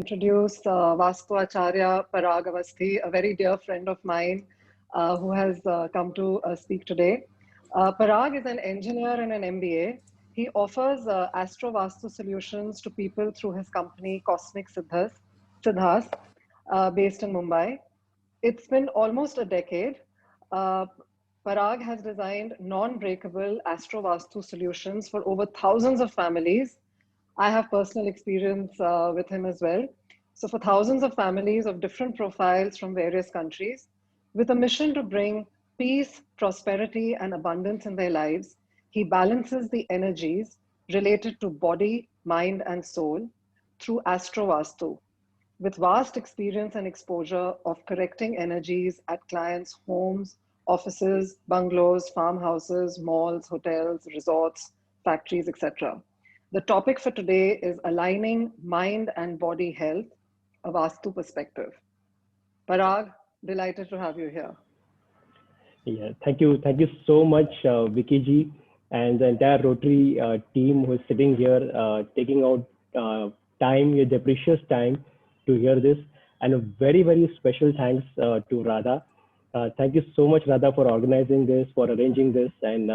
introduce Vastu Acharya Parag Avasthi, a very dear friend of mine who has come to speak today. Parag is an engineer and an MBA. He offers Astro Vastu solutions to people through his company Cosmic Siddhas, based in Mumbai. It's been almost a decade. Uh, Parag has designed non-breakable Astro Vastu solutions for over thousands of families. I have personal experience with him as well. So, for thousands of families of different profiles from various countries, with a mission to bring peace, prosperity, and abundance in their lives, he balances the energies related to body, mind, and soul through Astro Vastu. With vast experience and exposure of correcting energies at clients' homes, offices, bungalows, farmhouses, malls, hotels, resorts, factories, etc. The topic for today is aligning mind and body health, a Vastu perspective. Parag, delighted to have you here. Yeah, thank you so much, Vicky ji, and the entire Rotary team who is sitting here, taking out time, their precious time to hear this, and a very special thanks to Radha. Thank you so much, Radha, for organizing this, for arranging this, and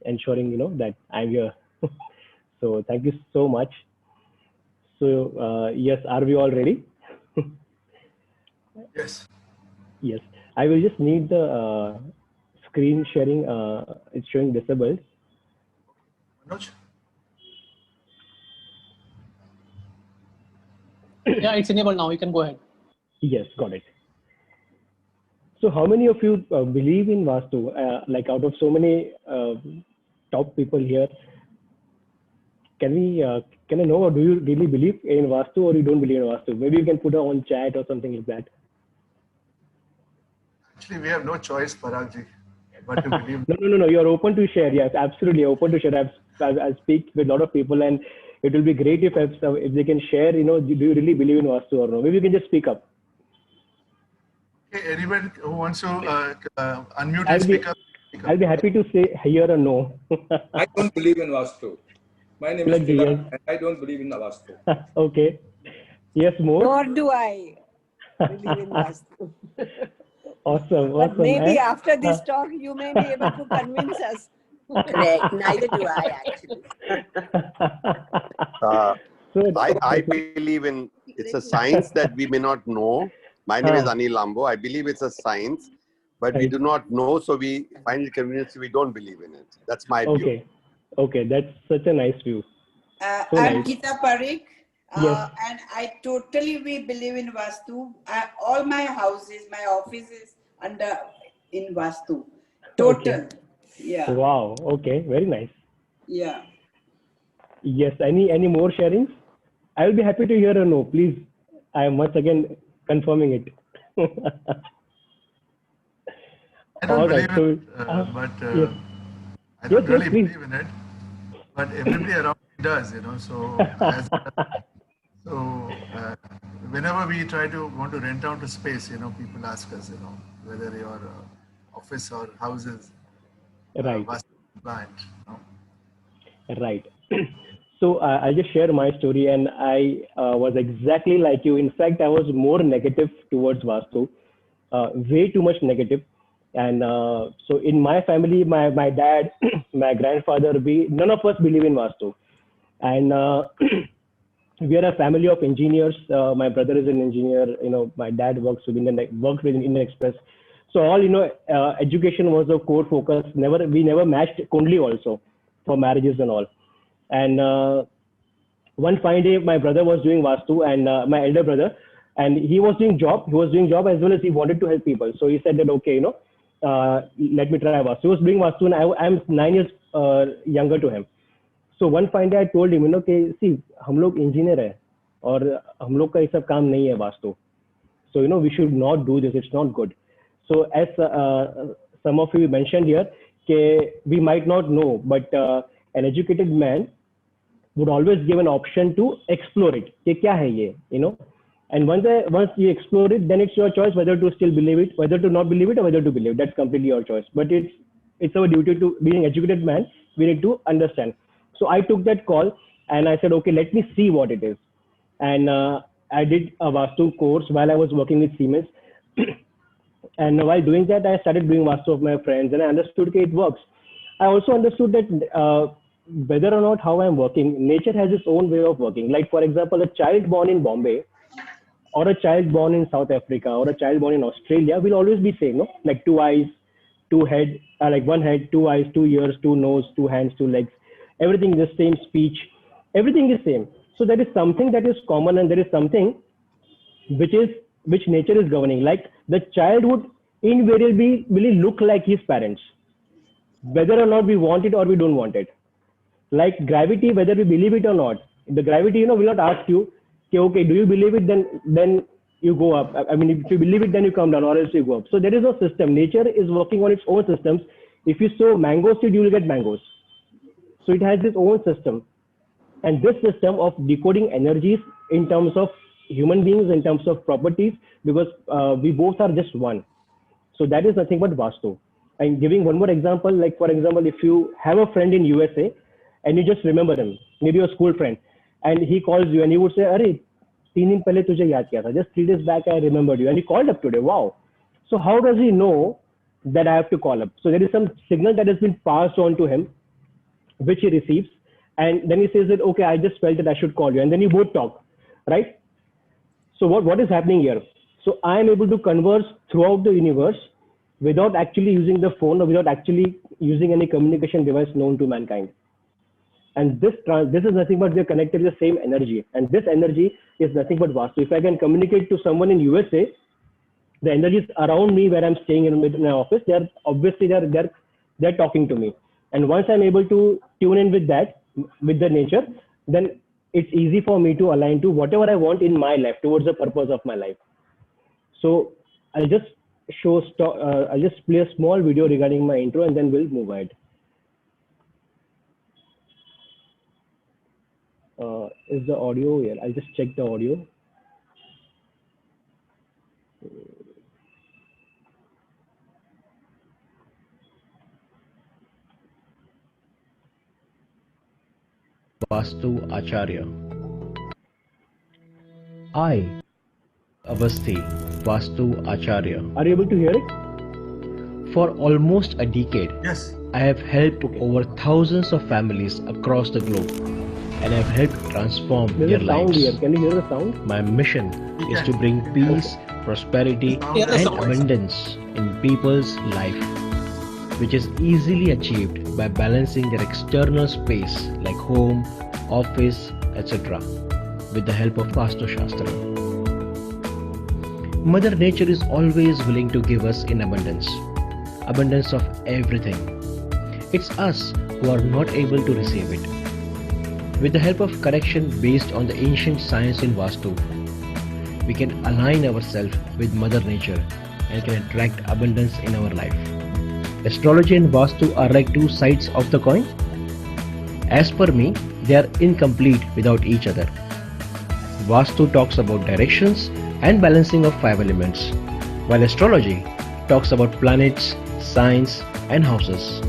ensuring that I'm here. So thank you so much. So yes, are we all ready? Yes. Yes. I will just need the screen sharing. It's showing disabled. Manoj? Yeah, it's enabled now. You can go ahead. Yes, got it. So how many of you believe in Vastu? Like out of so many top people here, can I know, or do you really believe in Vastu or you don't believe in Vastu? Maybe you can put it on chat or something like that. Actually, we have no choice, Parag ji, but to believe. No. You're open to share. Yes, absolutely open to share. I speak with a lot of people, and it will be great if they can share. Do you really believe in Vastu or no? Maybe you can just speak up. Okay, anyone who wants to unmute and speak up. I'll be happy to say here or no. I don't believe in Vastu. My name is Tilak, and I don't believe in Vastu. Okay. Yes, more. Nor do I believe in Vastu. Awesome. But maybe after this talk, you may be able to convince us. Correct. Neither do I, actually. I believe in it's a science that we may not know. My name is Anil Lambo. I believe it's a science, but we do not know, so we find it convenient, so we don't believe in it. That's my view. Okay, that's such a nice view. So I'm Geeta Parikh, yes. And I totally believe in Vastu. All my houses, my offices in Vastu. Total. Okay. Yeah. Wow. Okay. Very nice. Yeah. Yes. Any more sharings? I will be happy to hear or no. Please. I am once again confirming it. I don't believe in it, but yes. I don't really believe in it. But everybody around me does, So, whenever we want to rent out a space, people ask us, whether your office or houses, right? Plant, Right. So I'll just share my story, and I was exactly like you. In fact, I was more negative towards Vastu, way too much negative. And so in my family, my dad, my grandfather, none of us believe in Vastu. And we are a family of engineers. My brother is an engineer. My dad worked with Indian Express. So all, education was a core focus. We never matched Kundli also for marriages and all. And one fine day, my brother was doing Vastu, and my elder brother, and he was doing job. He was doing job as well as he wanted to help people. So he said that, okay, let me try Vastu. He was doing Vastu, and I'm 9 years younger to him. So one fine day I told him, कि see, हम लोग engineer है और हम लोग का ये सब काम नहीं है vastu. So we should not do this. It's not good. So as some of you mentioned here, we might not know, but an educated man would always give an option to explore it. कि क्या है ये, And once you explore it, then it's your choice whether to still believe it, whether to not believe it, or whether to believe. That's completely your choice. But it's our duty to, being an educated man, we need to understand. So I took that call and I said, okay, let me see what it is. And I did a Vastu course while I was working with Siemens. And while doing that, I started doing Vastu of my friends, and I understood that it works. I also understood that whether or not how I'm working, nature has its own way of working. Like, for example, a child born in Bombay or a child born in South Africa or a child born in Australia will always be same, no? Like two eyes, two head, like one head, two eyes, two ears, two nose, two hands, two legs. Everything is the same speech. Everything is same. So there is something that is common, and there is something which nature is governing. Like the child would invariably really look like his parents, whether or not we want it or we don't want it. Like gravity, whether we believe it or not, the gravity, will not ask you, okay, do you believe it? Then you go up. I mean, if you believe it, then you come down, or else you go up. So there is no system. Nature is working on its own systems. If you sow mango seed, you will get mangoes. So it has its own system. And this system of decoding energies in terms of human beings, in terms of properties, because we both are just one. So that is nothing but Vastu. And giving one more example, like for example, if you have a friend in USA and you just remember him, maybe your school friend, and he calls you and you would say, "Arey, 3 दिन पहले तुझे याद किया था. Just 3 days back I remembered you," and he called up today. Wow. So how does he know that I have to call up? So there is some signal that has been passed on to him, which he receives, and then he says that, okay, I just felt that I should call you, and then you both talk, right? So what is happening here? So I am able to converse throughout the universe without actually using the phone or without actually using any communication device known to mankind. And this is nothing but we are connected to the same energy, and this energy is nothing but Vastu. If I can communicate to someone in USA, the energies around me where I'm staying in my office, they're obviously they're talking to me. And once I'm able to tune in with that, with the nature, then it's easy for me to align to whatever I want in my life, towards the purpose of my life. So I'll just I'll just play a small video regarding my intro, and then we'll move ahead. Is the audio here? I'll just check the audio. Vastu Acharya. I, Avasthi Vastu Acharya. Are you able to hear it? For almost a decade, Yes. I have helped over thousands of families across the globe, and I've helped transform There's their a sound lives. here. Can you hear the sound? My mission is to bring peace, prosperity, Hear the and sound. abundance in people's life, which is easily achieved by balancing their external space like home, office, etc. with the help of Vastu Shastra. Mother Nature is always willing to give us in abundance of everything. It's us who are not able to receive it. With the help of correction based on the ancient science in Vastu, we can align ourselves with Mother Nature and can attract abundance in our life. Astrology and Vastu are like two sides of the coin. As per me, they are incomplete without each other. Vastu talks about directions and balancing of 5 elements, while astrology talks about planets, signs, and houses.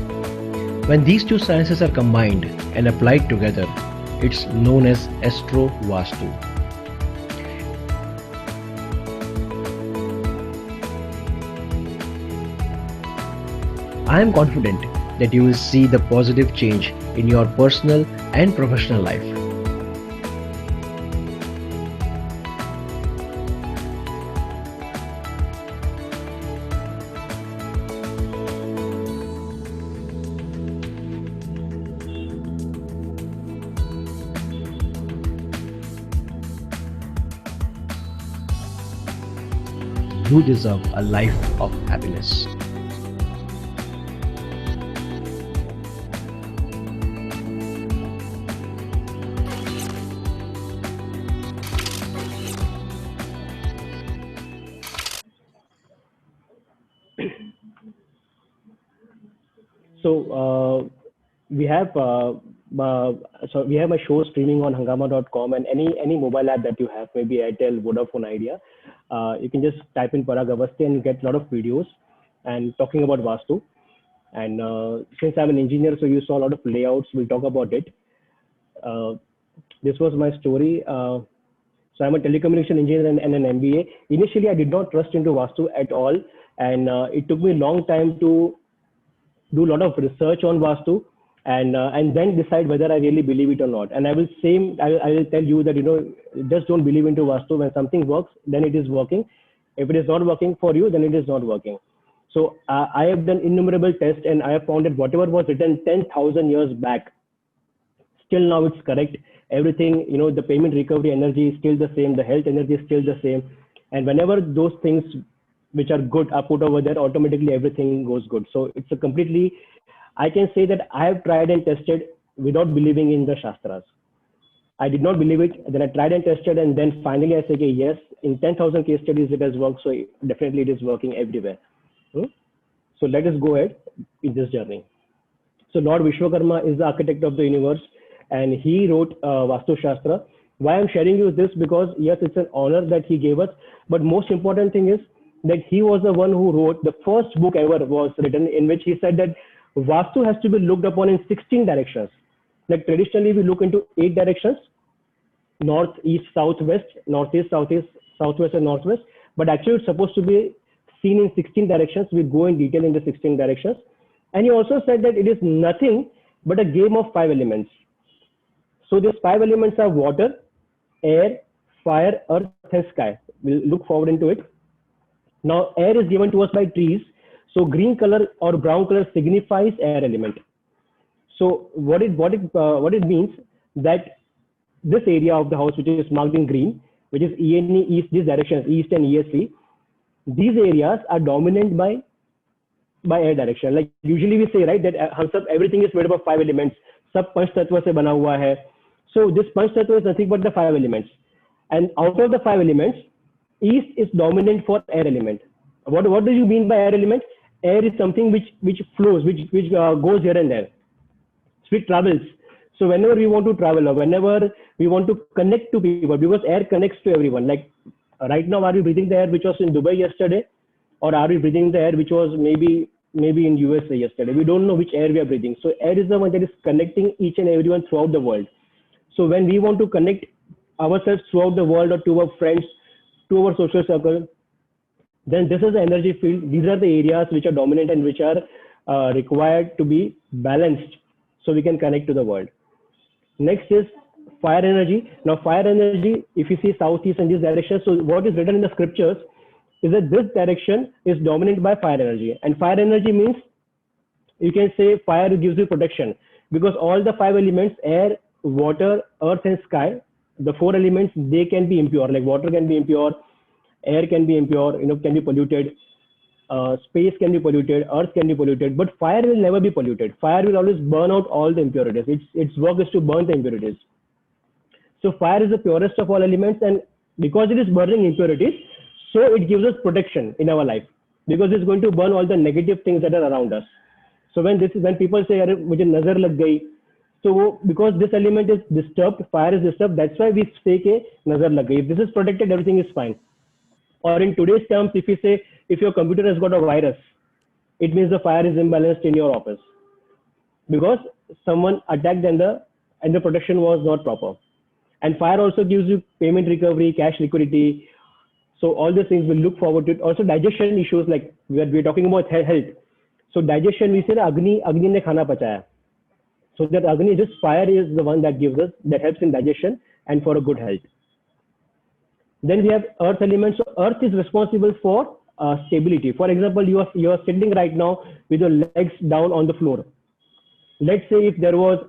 When these two sciences are combined and applied together, it's known as Astro Vastu. I am confident that you will see the positive change in your personal and professional life. You deserve a life of happiness. So we have my show streaming on Hungama.com, and any mobile app that you have, maybe Airtel, Vodafone, Idea, you can just type in Parag Avasthi and you get a lot of videos and talking about Vastu. And since I'm an engineer, so you saw a lot of layouts. We'll talk about it. This was my story. So I'm a telecommunication engineer and an MBA. Initially, I did not trust into Vastu at all. And it took me a long time to do a lot of research on Vastu and then decide whether I really believe it or not. And I will tell you that, just don't believe into Vastu. When something works, then it is working. If it is not working for you, then it is not working. So I have done innumerable tests, and I have found that whatever was written 10,000 years back, still now it's correct. Everything, the payment recovery energy is still the same. The health energy is still the same. And whenever those things which are good are put over there, automatically everything goes good. So it's a completely, I can say that I have tried and tested without believing in the Shastras. I did not believe it. Then I tried and tested, and then finally I say, okay, yes, in 10,000 case studies it has worked. So definitely it is working everywhere. So let us go ahead in this journey. So Lord Vishwakarma is the architect of the universe, and he wrote Vastu Shastra. Why I'm sharing you this? Because yes, it's an honor that he gave us, but most important thing is that he was the one who wrote the first book ever was written in which he said that Vastu has to be looked upon in 16 directions. Like traditionally we look into 8 directions: north, east, south, west, northeast, southeast, southwest, and northwest. But actually it's supposed to be seen in 16 directions. We'll go in detail in the 16 directions. And he also said that it is nothing but a game of 5 elements. So these 5 elements are water, air, fire, earth, and sky. We'll look forward into it. Now air is given to us by trees. So green color or brown color signifies air element. So what it means that this area of the house, which is marked in green, which is ENE, east, these directions, east and ESC, these areas are dominant by air direction. Like usually we say, right, that everything is made up of 5 elements. Sab panch tattva se bana hua hai. So this panch tattva is nothing but the 5 elements. And out of the 5 elements, east is dominant for air element. What do you mean by air element? Air is something which flows, which goes here and there. So it travels. So whenever we want to travel or whenever we want to connect to people, because air connects to everyone. Like right now, are we breathing the air which was in Dubai yesterday? Or are we breathing the air which was maybe in USA yesterday? We don't know which air we are breathing. So air is the one that is connecting each and everyone throughout the world. So when we want to connect ourselves throughout the world or to our friends, to our social circle, then this is the energy field. These are the areas which are dominant and which are required to be balanced so we can connect to the world. Next is fire energy. Now fire energy, if you see southeast and this direction, so what is written in the scriptures is that this direction is dominated by fire energy. And fire energy means, you can say fire gives you protection, because all the 5 elements, air, water, earth, and sky, the 4 elements, they can be impure. Like water can be impure, air can be impure, can be polluted, space can be polluted, earth can be polluted, but fire will never be polluted. Fire will always burn out all the impurities. Its work is to burn the impurities. So fire is the purest of all elements, and because it is burning impurities, so it gives us protection in our life, because it's going to burn all the negative things that are around us. So when people say, "Mujhe nazar lag gayi," so because this element is disturbed, fire is disturbed, that's why we say ke nazar lag gayi. If this is protected, everything is fine. Or in today's terms, if you say, if your computer has got a virus, it means the fire is imbalanced in your office because someone attacked and the protection was not proper. And fire also gives you payment recovery, cash liquidity. So all these things we'll look forward to it. Also digestion issues, like we're talking about health. So digestion, we say Agni ne khana pachaya. So that Agni, this fire is the one that helps in digestion and for a good health. Then we have earth elements. So earth is responsible for stability. For example, you are sitting right now with your legs down on the floor. Let's say if there was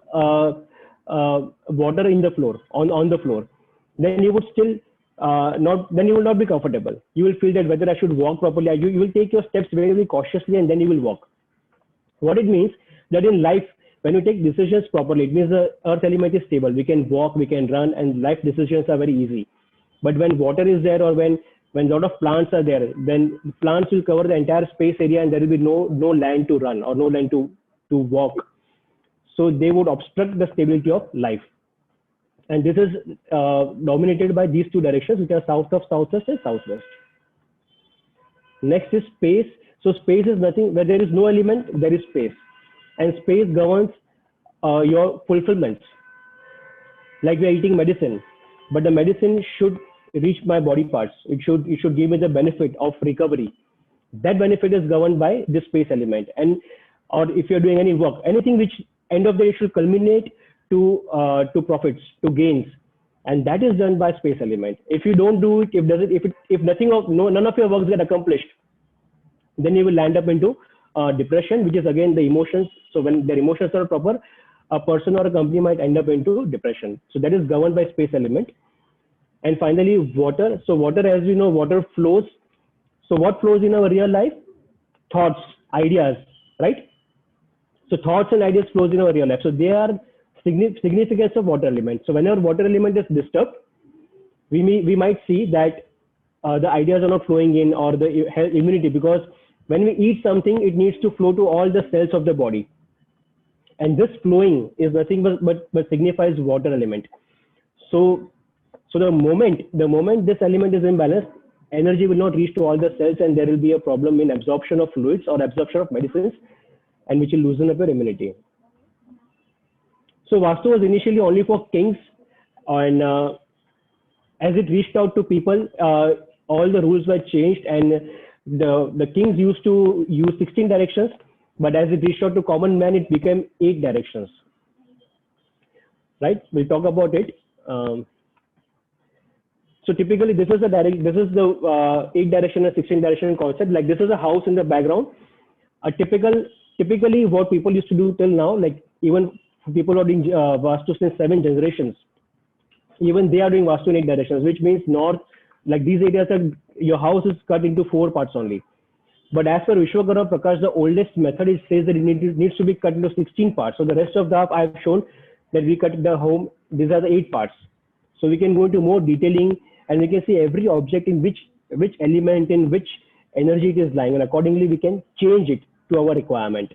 water in the floor, on the floor, then you would still you will not be comfortable. You will feel that whether I should walk properly. You will take your steps very, very cautiously, and then you will walk. What it means that in life, when you take decisions properly, it means the earth element is stable. We can walk, we can run, and life decisions are very easy. But when water is there, or when a lot of plants are there, then plants will cover the entire space area, and there will be no land to run or no land to walk. So they would obstruct the stability of life. And this is dominated by these 2 directions, which are south of southwest and southwest. Next is space. So space is nothing, where there is no element, there is space. And space governs your fulfillments. Like we are eating medicine, but the medicine should reach my body parts. It should give me the benefit of recovery. That benefit is governed by this space element. And or if you're doing any work, anything which end of the day should culminate to profits, to gains, and that is done by space element. If you don't do it, if none of your works get accomplished, then you will land up into depression, which is again the emotions. So when their emotions are proper, a person or a company might end up into depression. So that is governed by space element. And finally, water. So water, as we know, water flows. So what flows in our real life? Thoughts, ideas, right? So thoughts and ideas flows in our real life. So they are significance of water element. So whenever water element is disturbed, we might see that the ideas are not flowing in, or the immunity, because when we eat something, it needs to flow to all the cells of the body. And this flowing is nothing but signifies water element. So the moment this element is imbalanced, energy will not reach to all the cells, and there will be a problem in absorption of fluids or absorption of medicines, and which will loosen up your immunity. So Vastu was initially only for kings, and as it reached out to people, all the rules were changed, and the kings used to use 16 directions, but as it reached out to common man, it became 8 directions. Right? We'll talk about it. So typically, this is the 8 direction and 16 direction concept. Like this is a house in the background. Typically, what people used to do till now, like even people are doing Vastu since 7 generations, even they are doing Vastu in 8 directions, which means north. Like these areas are, your house is cut into 4 parts only. But as per Vishwakarma Prakash, the oldest method, it says that it needs to be cut into 16 parts. So the rest of the half I've shown that we cut the home. These are the 8 parts. So we can go into more detailing, and we can see every object in which element, in which energy it is lying, and accordingly we can change it to our requirement.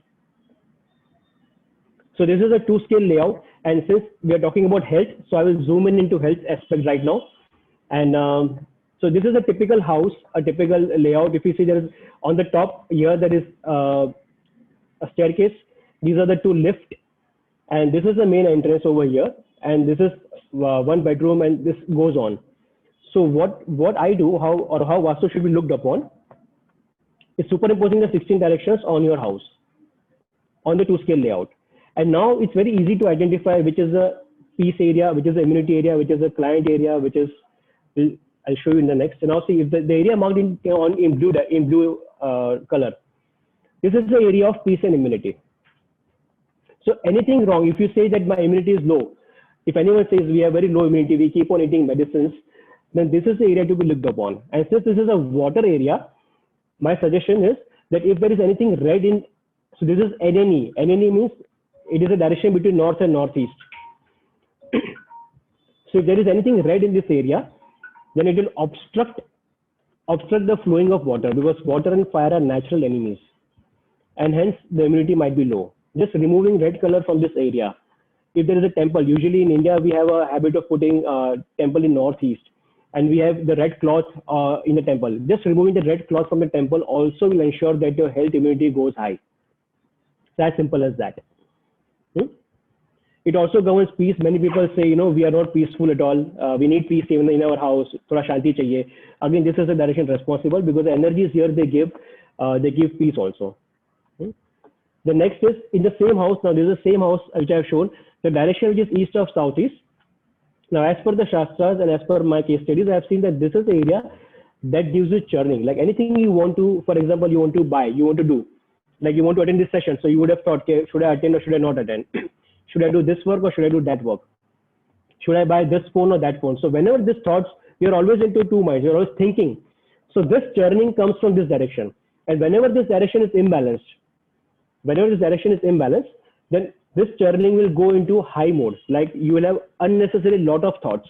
So this is a 2-scale layout, and since we are talking about health, so I will zoom in into health aspect right now. And so this is a typical house, a typical layout. If you see, there is on the top here, there is a staircase. These are the 2 lifts, and this is the main entrance over here. And this is 1 bedroom, and this goes on. So what I do, how Vastu should be looked upon, is superimposing the 16 directions on your house, on the 2-scale layout. And now it's very easy to identify which is a peace area, which is the immunity area, which is a client area, which is, I'll show you in the next. And now see if the area marked in blue color, this is the area of peace and immunity. So anything wrong, if you say that my immunity is low, if anyone says we have very low immunity, we keep on eating medicines, then this is the area to be looked upon. And since this is a water area, my suggestion is that if there is anything red in, so this is NNE. NNE means it is a direction between north and northeast. So if there is anything red in this area, then it will obstruct the flowing of water, because water and fire are natural enemies, and hence the immunity might be low. Just removing red color from this area. If there is a temple, usually in India we have a habit of putting temple in northeast, and we have the red cloth in the temple. Just removing the red cloth from the temple also will ensure that your health immunity goes high. It's as simple as that. It also governs peace. Many people say, we are not peaceful at all. We need peace even in our house. Thoda shanti chahiye. Again, this is the direction responsible, because the energies here they give peace also. The next is in the same house. Now this is the same house which I have shown. The direction which is east of southeast. Now as per the Shastras and as per my case studies, I have seen that this is the area that gives you churning. Like anything you want to, for example, you want to buy, you want to do, like you want to attend this session. So you would have thought, okay, should I attend or should I not attend? Should I do this work or should I do that work? Should I buy this phone or that phone? So whenever these thoughts, you're always into 2 minds, you're always thinking. So this churning comes from this direction. And whenever this direction is imbalanced, then this churning will go into high mode. Like you will have unnecessary lot of thoughts.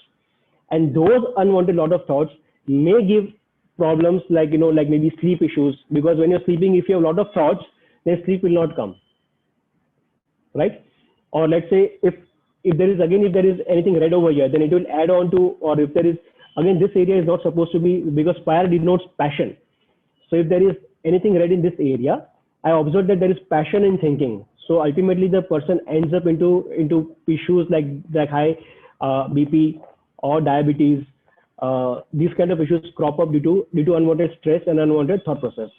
And those unwanted lot of thoughts may give problems like, like maybe sleep issues. Because when you're sleeping, if you have a lot of thoughts, then sleep will not come. Right? Or let's say if there is anything red over here, then it will add on to, or if there is, again, this area is not supposed to be, because fire denotes passion. So if there is anything red in this area, I observed that there is passion in thinking. So ultimately the person ends up into issues like high BP or diabetes these kind of issues crop up due to unwanted stress and unwanted thought process.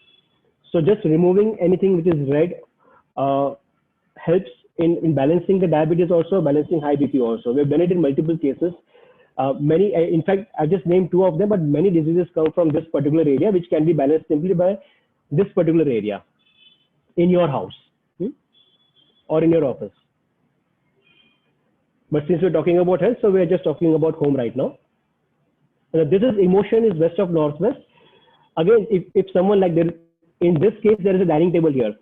So just removing anything which is red helps in balancing the diabetes, also balancing high BP also. We've done it in multiple cases. In fact, I just named 2 of them, but many diseases come from this particular area, which can be balanced simply by this particular area in your house or in your office. But since we're talking about health, so we're just talking about home right now. This is emotion is west of northwest. Again, if someone like there, in this case, there is a dining table here.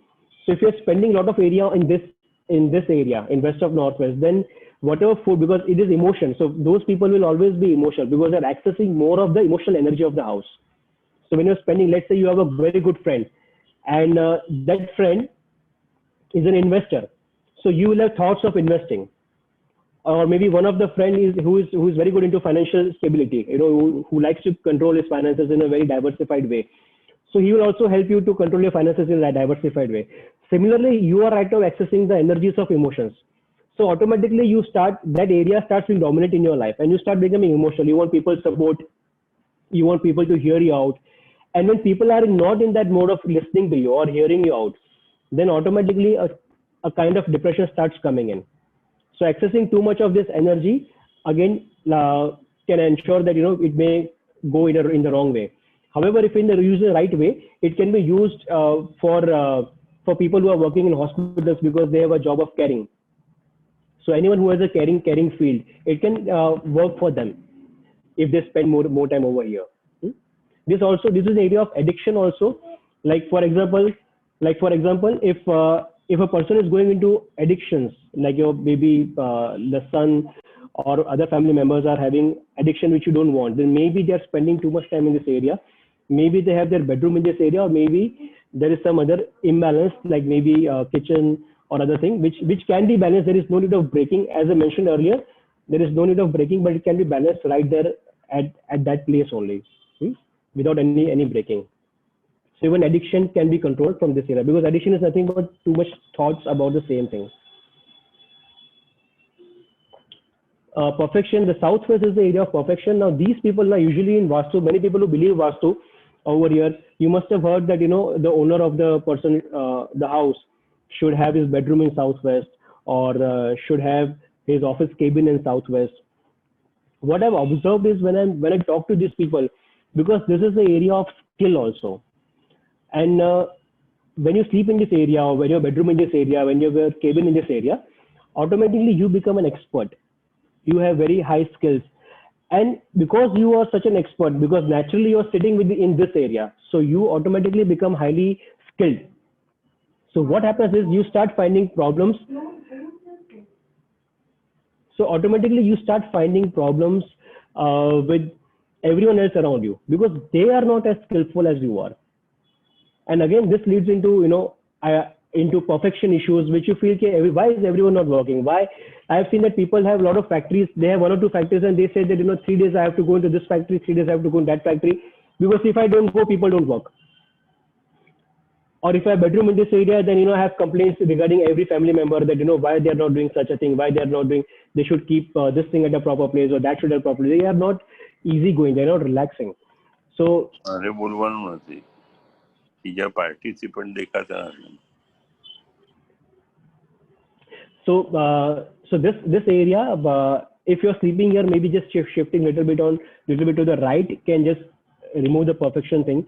So if you're spending a lot of area in this area, in west of northwest, then whatever food, because it is emotion. So those people will always be emotional because they're accessing more of the emotional energy of the house. So when you're spending, let's say you have a very good friend and that friend is an investor. So you will have thoughts of investing. Or maybe one of the friends who is very good into financial stability, who likes to control his finances in a very diversified way. So he will also help you to control your finances in a diversified way. Similarly, you are right now accessing the energies of emotions. So automatically that area starts being dominant in your life and you start becoming emotional. You want people's support. You want people to hear you out. And when people are not in that mode of listening to you or hearing you out, then automatically a kind of depression starts coming in. So accessing too much of this energy, again, can ensure that, it may go in the wrong way. However, if used in the right way, it can be used for people who are working in hospitals because they have a job of caring. So anyone who has a caring field, it can work for them if they spend more time over here. This is an area of addiction also. Like for example, if a person is going into addictions, like your baby, the son or other family members are having addiction which you don't want, then maybe they are spending too much time in this area. Maybe they have their bedroom in this area, or maybe there is some other imbalance, like maybe kitchen or other thing, which can be balanced. There is no need of breaking. As I mentioned earlier, there is no need of breaking, but it can be balanced right there at that place only, without any breaking. So even addiction can be controlled from this area, because addiction is nothing but too much thoughts about the same thing. Perfection, the southwest is the area of perfection. Now these people are usually in Vastu, many people who believe Vastu over here, you must have heard that, the owner of the person, the house should have his bedroom in southwest, or should have his office cabin in southwest. What I've observed is when I talk to these people, because this is the area of skill also. And when you sleep in this area, or when your bedroom in this area, when you have a cabin in this area, automatically you become an expert. You have very high skills. And because you are such an expert, because naturally you are sitting in this area, so you automatically become highly skilled. So what happens is you start finding problems. So automatically you start finding problems with everyone else around you, because they are not as skillful as you are. And again, this leads into, into perfection issues, which you feel, why is everyone not working? Why? I have seen that people have a lot of factories. They have 1 or 2 factories, and they say that, 3 days I have to go into this factory, 3 days I have to go in that factory, because if I don't go, people don't work. Or if I have a bedroom in this area, then, I have complaints regarding every family member that, why they are not doing such a thing, why they are not doing, they should keep this thing at a proper place, or that should have proper place. They are not easygoing, they are not relaxing. So, so this area, if you're sleeping here, maybe just shifting little bit to the right can just remove the perfection thing.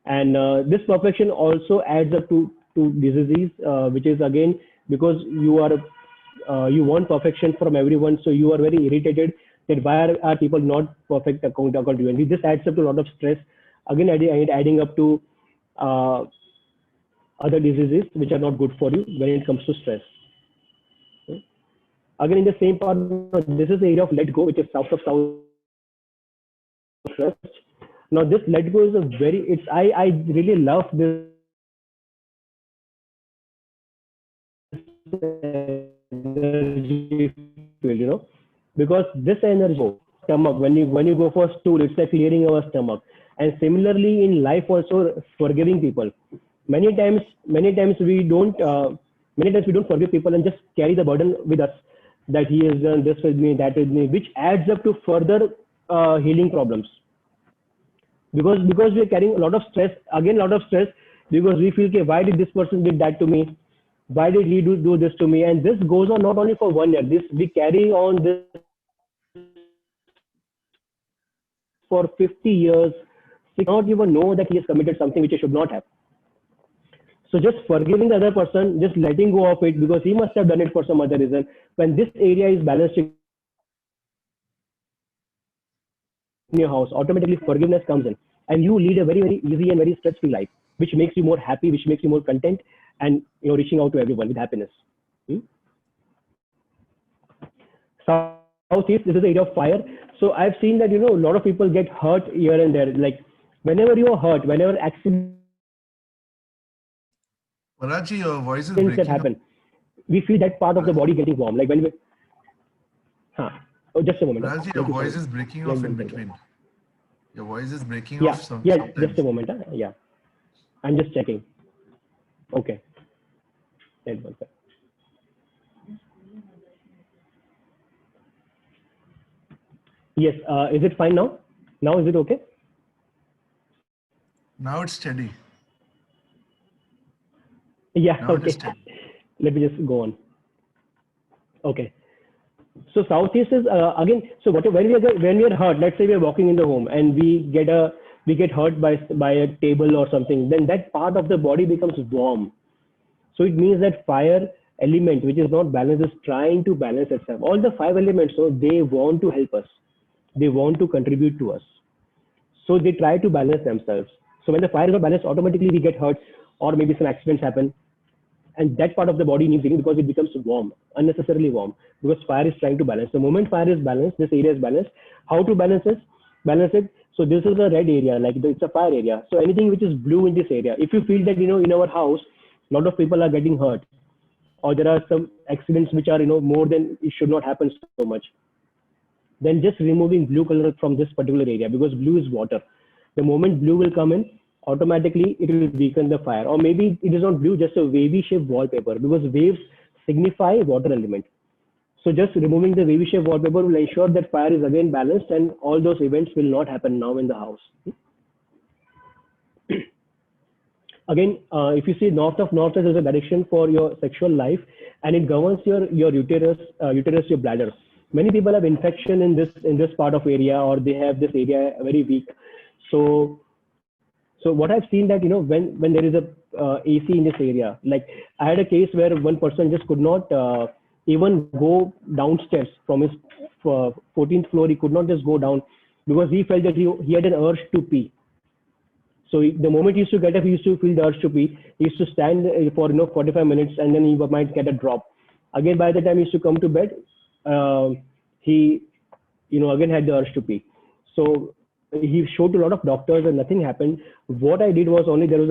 And this perfection also adds up to diseases, which is again because you want perfection from everyone, so you are very irritated that why are people not perfect according to you. And this adds up to a lot of stress. Again, adding up to other diseases which are not good for you when it comes to stress. Again, in the same part, this is the area of let go, which is south of southwest. Now, this let go is a very, I really love this energy field, because this energy, stomach, when you go for stool, it's like clearing our stomach. And similarly in life also, forgiving people. Many times we don't forgive people and just carry the burden with us, that he has done this with me, that with me, which adds up to further healing problems. Because we are carrying a lot of stress, because we feel, okay, why did this person did that to me? Why did he do this to me? And this goes on not only for 1 year. We carry on this for 50 years. We not even know that he has committed something which he should not have. So just forgiving the other person, just letting go of it, because he must have done it for some other reason. When this area is balanced in your house, automatically forgiveness comes in, and you lead a very, very easy and very stress-free life, which makes you more happy, which makes you more content, and reaching out to everyone with happiness. Southeast, this is the area of fire. So I've seen that a lot of people get hurt here and there. Like whenever you are hurt, whenever accidents Paragji, your voice is that breaking happen, we feel that part of the body getting warm. Like when we, oh, just a moment. Paragji, your voice is breaking off in between. Your voice is breaking Yeah, off yeah, sometimes. just a moment. Yeah, I'm just checking. Okay. Yes, is it fine now? Now is it okay? Now it's steady. Yeah, Now it okay. is steady. Let me just go on. Okay. So Southeast is again. So when we are hurt, let's say we are walking in the home and we get hurt by a table or something, then that part of the body becomes warm. So it means that fire element, which is not balanced, is trying to balance itself. All the 5 elements, so they want to help us. They want to contribute to us. So they try to balance themselves. So when the fire is not balanced, automatically we get hurt, or maybe some accidents happen. And that part of the body needs healing because it becomes warm, unnecessarily warm, because fire is trying to balance. The moment fire is balanced, this area is balanced. How to balance it? So this is a red area, like it's a fire area. So anything which is blue in this area, if you feel that, in our house, a lot of people are getting hurt, or there are some accidents which are, more than it should not happen so much, then just removing blue color from this particular area, because blue is water. The moment blue will come in, automatically it will weaken the fire. Or maybe it is not blue, just a wavy shaped wallpaper, because waves signify water element. So just removing the wavy shaped wallpaper will ensure that fire is again balanced, and all those events will not happen now in the house. Again, if you see northwest is a direction for your sexual life, and it governs your uterus, your bladder. Many people have infection in this part of area, or they have this area very weak. So what I've seen that, when there is a AC in this area, like I had a case where one person just could not even go downstairs from his 14th floor. He could not just go down because he felt that he had an urge to pee. So the moment he used to get up, he used to feel the urge to pee. He used to stand for 45 minutes, and then he might get a drop. Again, by the time he used to come to bed, he again had the urge to pee. So he showed to a lot of doctors and nothing happened. What I did was only because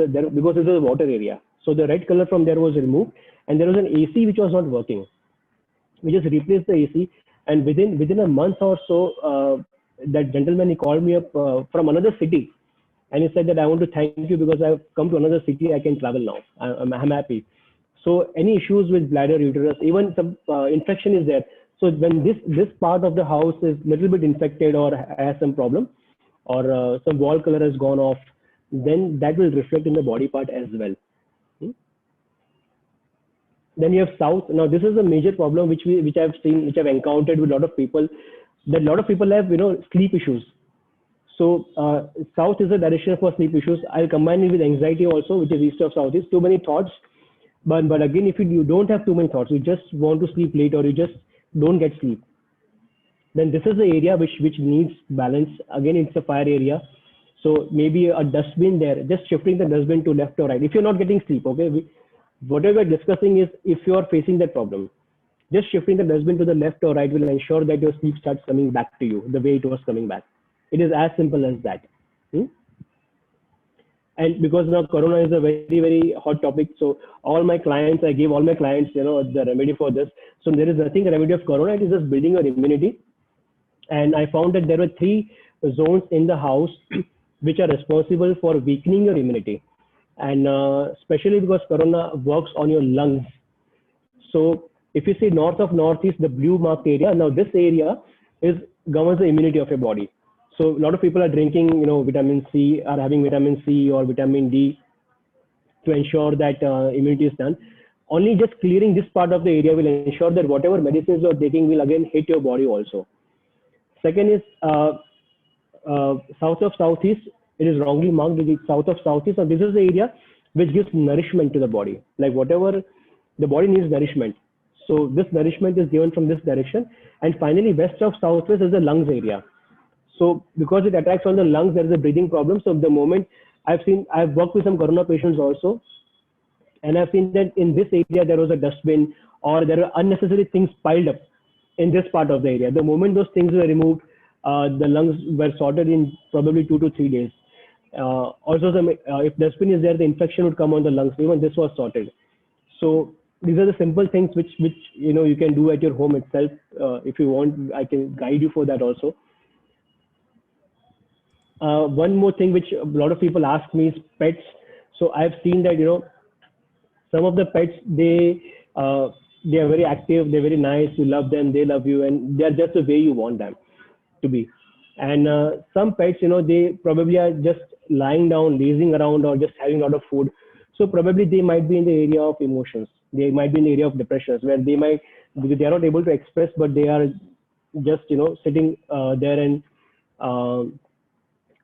it was a water area, so the red color from there was removed, and there was an AC which was not working. We just replaced the AC, and within a month or so, that gentleman, he called me up from another city, and he said that I want to thank you because I've come to another city. I can travel now. I'm happy. So any issues with bladder, uterus, even some infection is there. So when this part of the house is little bit infected or has some problem, or some wall color has gone off, then that will reflect in the body part as well. Then you have south. Now this is a major problem which I've seen, which I've encountered with a lot of people. That a lot of people have sleep issues. So south is a direction for sleep issues. I'll combine it with anxiety also, which is east of southeast. Too many thoughts, but again, if you don't have too many thoughts, you just want to sleep late, or you just don't get sleep, then this is the area which needs balance. Again, it's a fire area, so maybe a dustbin there, just shifting the dustbin to left or right. If you're not getting sleep, okay, whatever we're discussing is if you are facing that problem, just shifting the dustbin to the left or right will ensure that your sleep starts coming back to you the way it was coming back. It is as simple as that. And because now Corona is a very, very hot topic, so I gave all my clients, the remedy for this. So there is nothing a remedy of Corona. It is just building your immunity. And I found that there were 3 zones in the house which are responsible for weakening your immunity. And especially because Corona works on your lungs. So if you see north of northeast, the blue marked area, now this area governs the immunity of your body. So a lot of people are drinking, vitamin C, are having vitamin C or vitamin D to ensure that immunity is done. Only just clearing this part of the area will ensure that whatever medicines you're taking will again hit your body also. Second is south of southeast. It is wrongly marked as south of southeast. So this is the area which gives nourishment to the body. Like whatever the body needs nourishment. So this nourishment is given from this direction. And finally, west of southwest is the lungs area. So because it attacks on the lungs, there is a breathing problem. So the moment I've worked with some corona patients also, and I've seen that in this area there was a dustbin or there are unnecessary things piled up in this part of the area. The moment those things were removed, the lungs were sorted in probably 2 to 3 days. Also, if dustbin is there, the infection would come on the lungs. Even this was sorted. So these are the simple things which you can do at your home itself. If you want, I can guide you for that also. One more thing which a lot of people ask me is pets. So I've seen that some of the pets they are very active, they're very nice, you love them, they love you, and they're just the way you want them to be. And some pets, they probably are just lying down, lazing around, or just having a lot of food. So probably they might be in the area of emotions. They might be in the area of depressions, where they are not able to express, but they are just sitting there and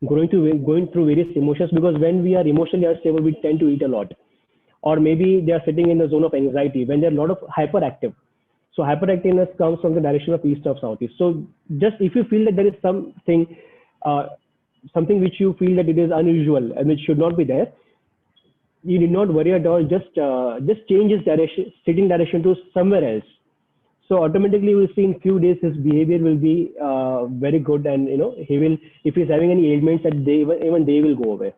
going through various emotions. Because when we are emotionally unstable, we tend to eat a lot. Or maybe they are sitting in the zone of anxiety when there are a lot of hyperactive. So hyperactiveness comes from the direction of east of southeast. So just if you feel that there is something which you feel that it is unusual and it should not be there, you need not worry at all. Just change his direction, sitting direction to somewhere else. So automatically we'll see in few days his behavior will be very good, and he will, if he's having any ailments, that even they will go away.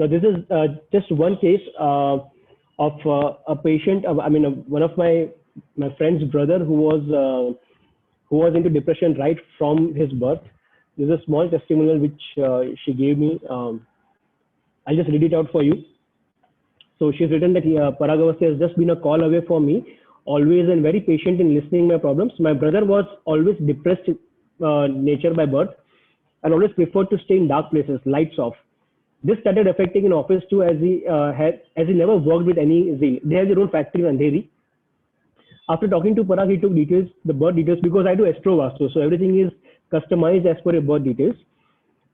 Now this is just one case of a patient. One of my friend's brother who was into depression right from his birth. This is a small testimonial which she gave me. I'll just read it out for you. So she's written that Parag Awasthi has just been a call away from me, always and very patient in listening my problems. My brother was always depressed nature by birth and always preferred to stay in dark places, lights off. This started affecting in office too, as he never worked with any zeal. They have their own factory in Andheri. After talking to Parag, he took details, the birth details, because I do Astro Vastu, so everything is customized as per your birth details.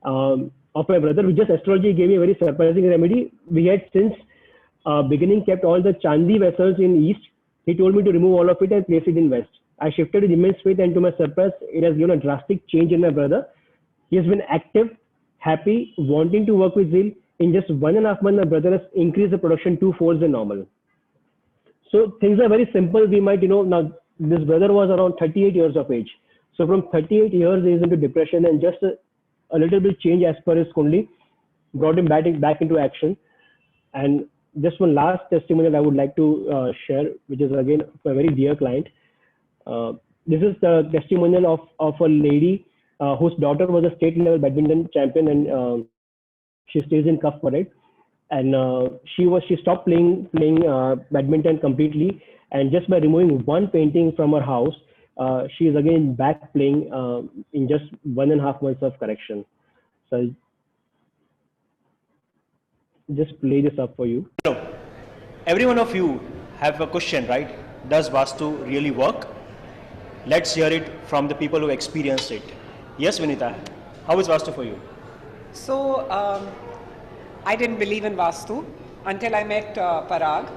Of my brother, with just astrology, gave me a very surprising remedy. We had since beginning kept all the Chandi vessels in east. He told me to remove all of it and place it in west. I shifted with immense faith, and to my surprise, it has given a drastic change in my brother. He has been active, happy, wanting to work with zeal. In just 1.5 months, my brother has increased the production 2-fold than normal. So things are very simple. We might, now this brother was around 38 years of age. So from 38 years, he is into depression, and just a little bit change as per his Kundli brought him back into action. And just one last testimonial I would like to share, which is again a very dear client. This is the testimonial of a lady whose daughter was a state level badminton champion, and she stays in Cuff Parade. And she stopped playing badminton completely, and just by removing one painting from her house, she is again back playing in just 1.5 months of correction. So I'll just play this up for you. Every one of you have a question, right? Does Vastu really work? Let's hear it from the people who experienced it. Yes, Vinita, how is Vastu for you? So, I didn't believe in Vastu until I met Parag.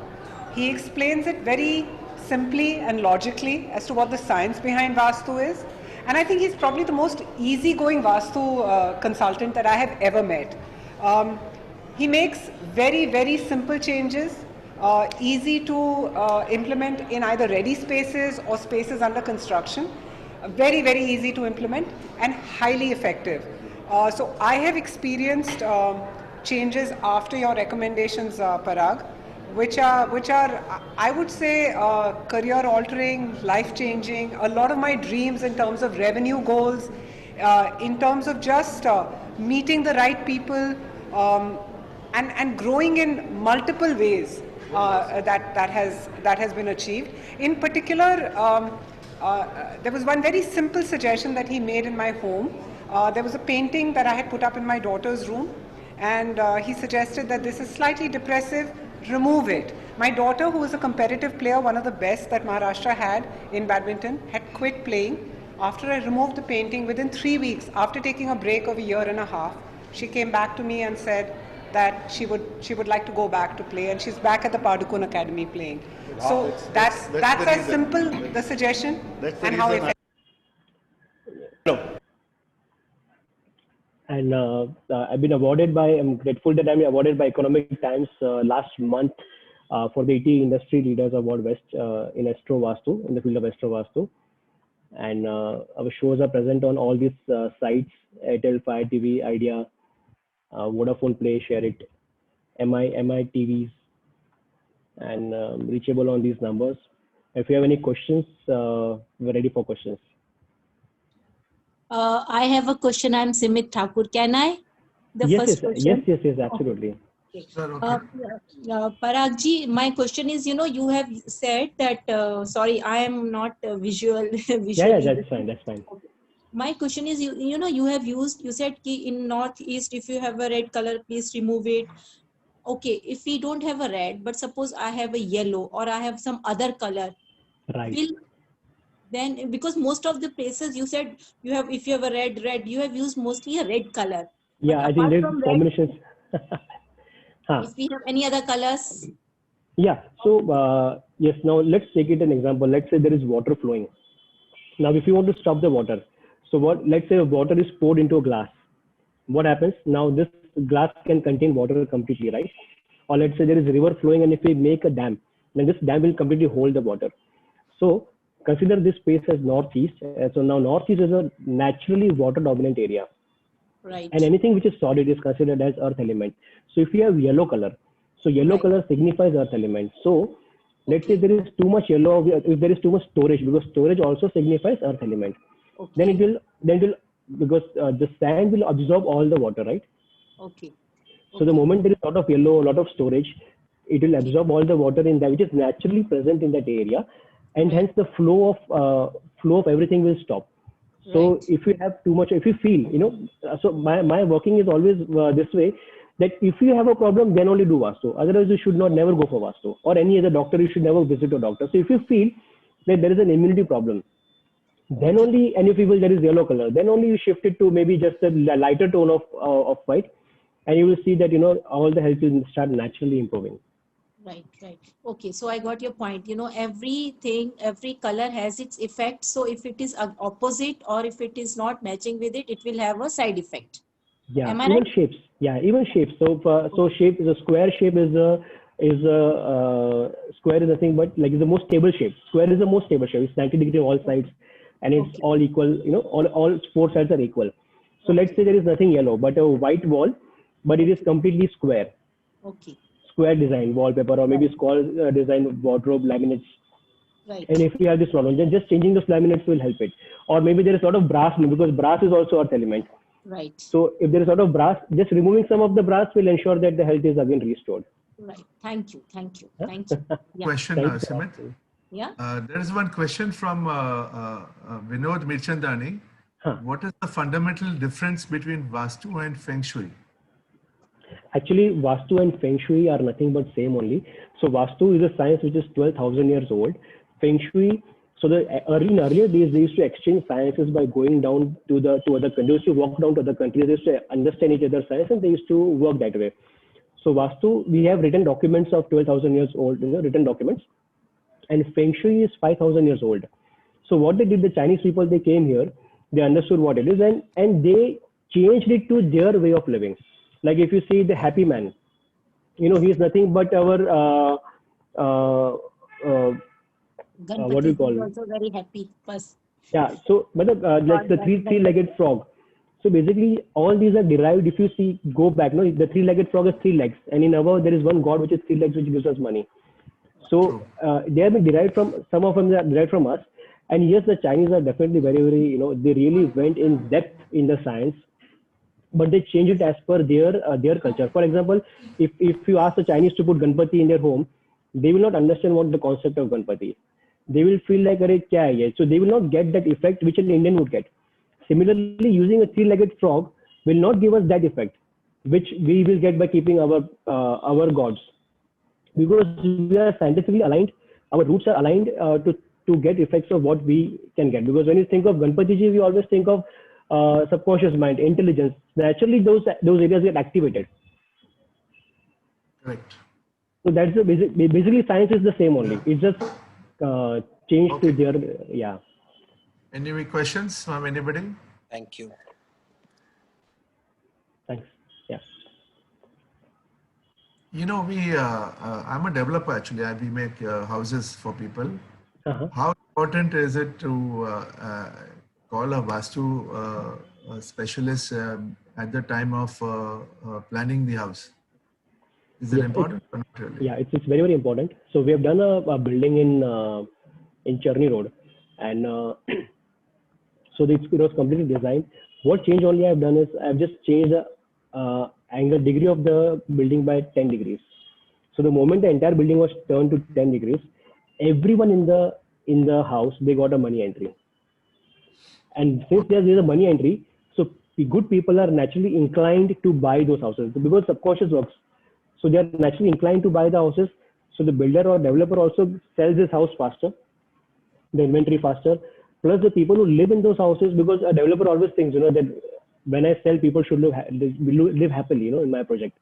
He explains it very simply and logically as to what the science behind Vastu is. And I think he's probably the most easygoing Vastu consultant that I have ever met. He makes very, very simple changes, easy to implement in either ready spaces or spaces under construction. Very, very easy to implement and highly effective. So I have experienced changes after your recommendations, Parag, which are I would say career altering, life changing. A lot of my dreams in terms of revenue goals, in terms of just meeting the right people, and growing in multiple ways that has been achieved. In particular, there was one very simple suggestion that he made in my home. There was a painting that I had put up in my daughter's room, and he suggested that this is slightly depressive, remove it. My daughter, who was a competitive player, one of the best that Maharashtra had in badminton, had quit playing. After I removed the painting, within 3 weeks, after taking a break of a year and a half, she came back to me and said that she would like to go back to play, and she's back at the Padukone Academy playing. Wow, So that's the as reason. simple the suggestion That's the and how reason effective. And I've been awarded by, I'm grateful that I'm awarded by Economic Times last month for the 80 Industry Leaders Award West in Astro Vastu, in the field of Astro Vastu. And our shows are present on all these sites: Airtel, Fire TV, Idea, Vodafone Play, Share It, MI TVs, and reachable on these numbers. If you have any questions, we're ready for questions. I have a question. I'm Simit Thakur. Can I? The first question. Yes, absolutely. Okay. Parag ji, my question is, you have said that, sorry, I am not visual. Yeah, that's fine. Okay. My question is, you said ki in Northeast, if you have a red color, please remove it. Okay, if we don't have a red, but suppose I have a yellow or I have some other color. Right. Then, because most of the places you said if you have a red, you have used mostly a red color. Yeah, I think there's combinations. If we have any other colors. Yeah, so yes, now let's take it an example. Let's say there is water flowing. Now, if you want to stop the water, so let's say water is poured into a glass. What happens? Now this glass can contain water completely, right? Or let's say there is a river flowing, and if we make a dam, then this dam will completely hold the water. So consider this space as Northeast. So now Northeast is a naturally water dominant area. Right. And anything which is solid is considered as earth element. So if you have yellow color, so yellow color signifies earth element. So let's say there is too much yellow, if there is too much storage, because storage also signifies earth element. Okay. Then it will because the sand will absorb all the water, right? Okay. So the moment there is a lot of yellow, a lot of storage, it will absorb all the water in that which is naturally present in that area, and hence the flow of everything will stop. So if you have too much, if you feel, so my working is always this way, that if you have a problem, then only do Vastu. Otherwise, you should never go for Vastu. Or any other doctor, you should never visit a doctor. So if you feel that there is an immunity problem, then only, and if you feel there is yellow color, then only you shift it to maybe just a lighter tone of white, and you will see that, all the health will start naturally improving. Right. Okay, so I got your point. Every color has its effect. So if it is opposite or if it is not matching with it, it will have a side effect. Yeah, am I even right? shapes. Yeah, even shapes. So shape is a square shape is a square is nothing but like is the most stable shape. Square is the most stable shape. It's 90 degrees on all sides, and it's all equal. All four sides are equal. So let's say there is nothing yellow, but a white wall, but it is completely square. Okay. Square design wallpaper, or maybe square design wardrobe laminates. Right. And if you have this problem, then just changing those laminates will help it. Or maybe there is a lot of brass, because brass is also earth element. Right. So if there is a lot of brass, just removing some of the brass will ensure that the health is again restored. Right. Thank you. Yeah. Question, Simit. Yeah. There is one question from Vinod Mirchandani. What is the fundamental difference between Vastu and Feng Shui? Actually, Vastu and Feng Shui are nothing but same only. So Vastu is a science which is 12,000 years old. Feng Shui, so earlier days they used to exchange sciences by going down to other countries. They used to walk down to other countries. They used to understand each other's science, and they used to work that way. So Vastu, we have written documents of 12,000 years old, written documents, and Feng Shui is 5,000 years old. So what they did, the Chinese people, they came here, they understood what it is, and they changed it to their way of living. Like if you see the happy man, he is nothing but our what do you call it? Also very happy first. Yeah. So, like the three-legged frog. So basically, all these are derived. If you see, go back. No, the three-legged frog has 3 legs, and in our there is one god which is 3 legs, which gives us money. So they have been derived from, some of them are derived from us. And yes, the Chinese are definitely very, very, they really went in depth in the science, but they change it as per their culture. For example, if you ask the Chinese to put Ganpati in their home, they will not understand what the concept of Ganpati. they will feel like, "Arey, kya hai ye?" So they will not get that effect which an Indian would get. Similarly, using a three-legged frog will not give us that effect, which we will get by keeping our gods, because we are scientifically aligned. Our roots are aligned to get effects of what we can get. Because when you think of Ganpati ji, we always think of subconscious mind, intelligence. Naturally, those areas get activated. Correct. So that's the basically science is the same only. Yeah. It's just changed to their Any questions from anybody? Thank you. Thanks. Yeah. You know, I'm a developer actually. We make houses for people. How important is it to call a Vastu specialist at the time of planning the house? Is it important or not really? Yeah, it's very, very important. So we have done a building in Charni Road, and so it was completely designed. What change only I've done is I've just changed the angle degree of the building by 10 degrees. So the moment the entire building was turned to 10 degrees, everyone in the house, they got a money entry. And since there's a money entry, so good people are naturally inclined to buy those houses because subconscious works. So they are naturally inclined to buy the houses. So the builder or developer also sells his house faster, the inventory faster. Plus the people who live in those houses, because a developer always thinks, that when I sell, people should live happily, in my project.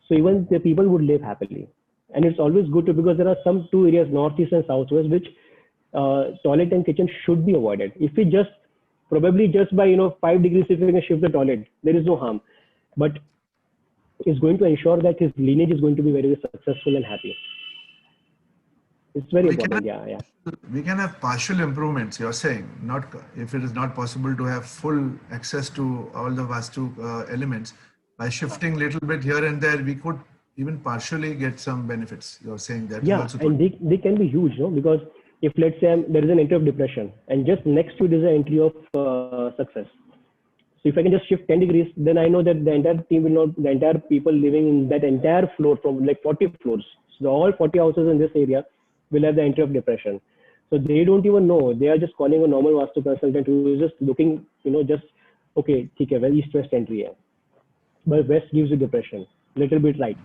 So even the people would live happily. And it's always good to, because there are some two areas, northeast and southwest, which toilet and kitchen should be avoided. If we probably just by 5 degrees, if we can shift the toilet, there is no harm. But it's going to ensure that his lineage is going to be very, very successful and happy. It's very important. Yeah. We can have partial improvements, you're saying, not if it is not possible to have full access to all the Vastu elements. By shifting little bit here and there, we could even partially get some benefits. You're saying that. Yeah, and they can be huge, because if let's say there is an entry of depression and just next to it is an entry of success. So if I can just shift 10 degrees, then I know that the entire team will not, the entire people living in that entire floor from like 40 floors. So all 40 houses in this area will have the entry of depression. So they don't even know. They are just calling a normal Vastu consultant who is just looking, okay, well, east-west entry here. But west gives you depression, little bit right.